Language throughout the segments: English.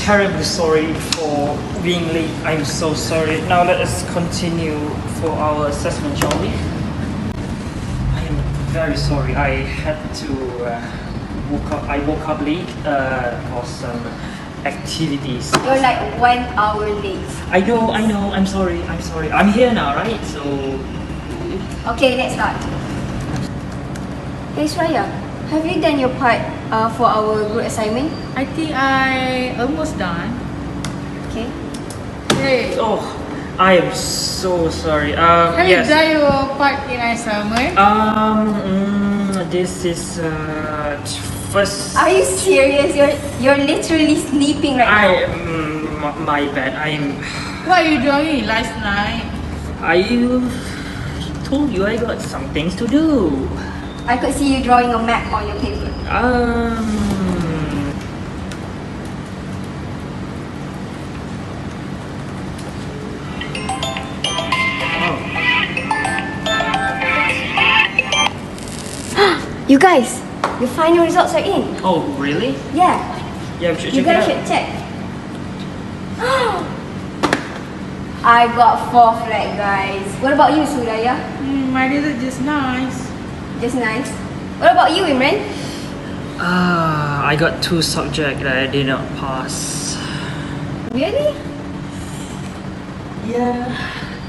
terribly sorry for being late. I'm so sorry. Now let us continue for our assessment, shall we? I am very sorry. I had to woke up late for some activities. You're like 1 hour late. I know. I'm sorry. I'm here now, right? So. Okay, let's start. Hey Shraya, have you done your part for our group assignment? I think I almost done. Okay. Hey, Oh, I am so sorry. have you Yes. done your part in assignment? This is first. Are you serious? You're literally sleeping right now. My bad. What are you doing last night? I told you I got some things to do. I could see you drawing a map on your paper. You guys, your final results are in. Oh, really? Yeah, Yeah, we should you check guys it should out. check. I got 4th right, guys. What about you, Suraya? My result just nice. Just nice. What about you, Imran? I got 2 subjects that I did not pass. Really? Yeah.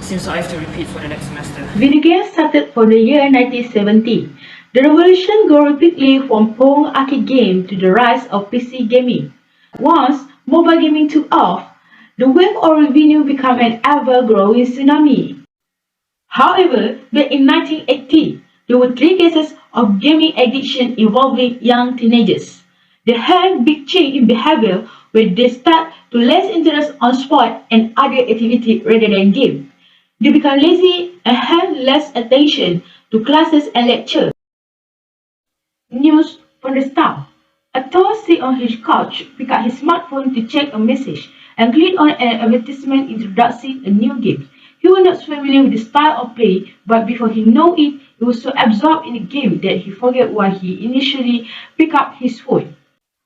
Seems I have to repeat for the next semester. Video games started from the year 1970. The revolution grew rapidly from Pong arcade game to the rise of PC gaming. Once mobile gaming took off, the wave of revenue became an ever-growing tsunami. However, back in 1980, there were 3 cases of gaming addiction involving young teenagers. They had big change in behavior where they start to less interest on sport and other activity rather than game. They become lazy and have less attention to classes and lectures. News from the staff. A tall sit on his couch, pick up his smartphone to check a message, and click on an advertisement introducing a new game. He was not familiar with the style of play, but before he knew it, he was so absorbed in the game that he forgot why he initially picked up his phone.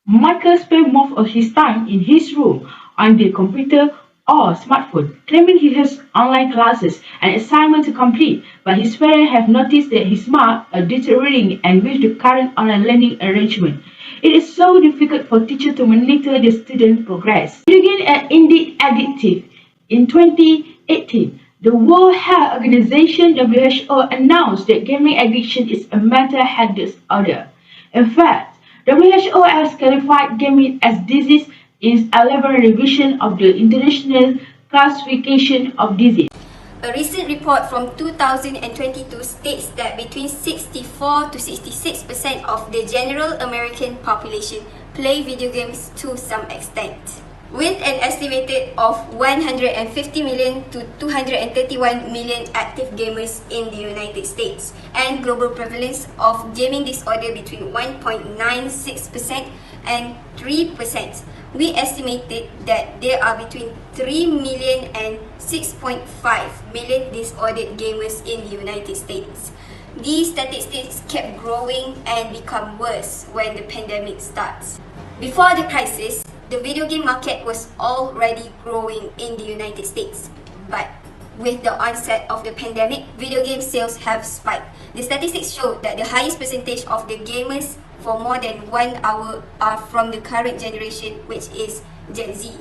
Michael spent most of his time in his room on the computer or smartphone, claiming he has online classes and assignments to complete, but his parents have noticed that his marks are deteriorating and with the current online learning arrangement. It is so difficult for teachers to monitor the students' progress. Video games are indeed addictive. In 2018, the World Health Organization (WHO) announced that gaming addiction is a mental health disorder. In fact, WHO has classified gaming as disease in 11 revision of the International Classification of Disease. A recent report from 2022 states that between 64 to 66% of the general American population play video games to some extent, with an estimated of 150 million to 231 million active gamers in the United States, and global prevalence of gaming disorder between 1.96% and 3%. We estimated that there are between 3 million and 6.5 million disordered gamers in the United States. These statistics kept growing and become worse when the pandemic starts. Before the crisis, the video game market was already growing in the United States, but with the onset of the pandemic, video game sales have spiked. The statistics show that the highest percentage of the gamers for more than 1 hour are from the current generation, which is Gen Z.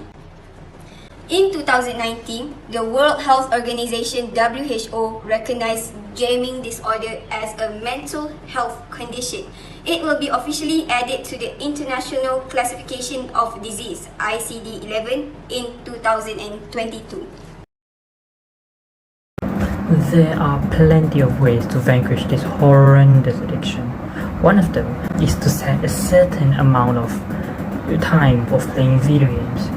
In 2019, the World Health Organization (WHO) recognized gaming disorder as a mental health condition. It will be officially added to the International Classification of Disease (ICD-11) in 2022. There are plenty of ways to vanquish this horrendous addiction. One of them is to set a certain amount of time of playing video games.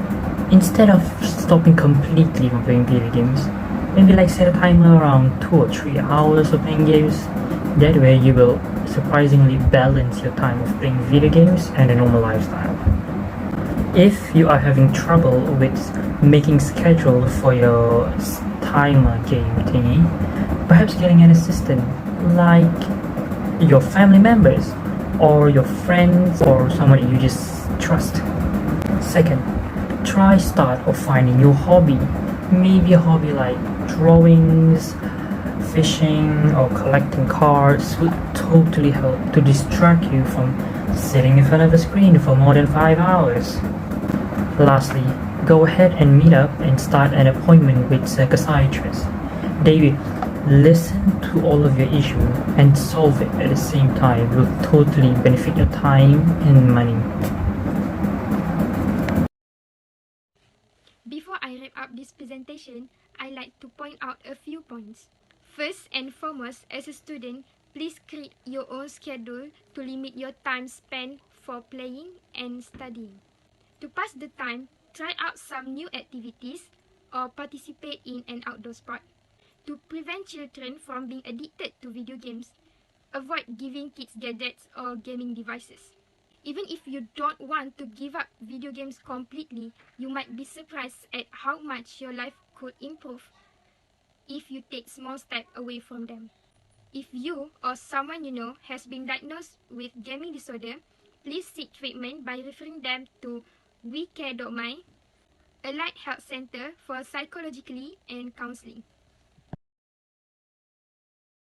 Instead of stopping completely from playing video games, maybe like set a timer around 2 or 3 hours of playing games. That way you will surprisingly balance your time of playing video games and a normal lifestyle. If you are having trouble with making schedule for your timer game thingy, perhaps getting an assistant like your family members or your friends or someone you just trust. Second, try start or finding your hobby. Maybe a hobby like drawings, fishing, or collecting cards would totally help to distract you from sitting in front of a screen for more than 5 hours. Lastly, go ahead and meet up and start an appointment with a psychiatrist. David, listen to all of your issues and solve it at the same time will totally benefit your time and money. Before I wrap up this presentation, I'd like to point out a few points. First and foremost, as a student, please create your own schedule to limit your time spent for playing and studying. To pass the time, try out some new activities or participate in an outdoor sport. To prevent children from being addicted to video games, avoid giving kids gadgets or gaming devices. Even if you don't want to give up video games completely, you might be surprised at how much your life could improve if you take small steps away from them. If you or someone you know has been diagnosed with gaming disorder, please seek treatment by referring them to WeCare.my, a Light Health Center for psychologically and counseling.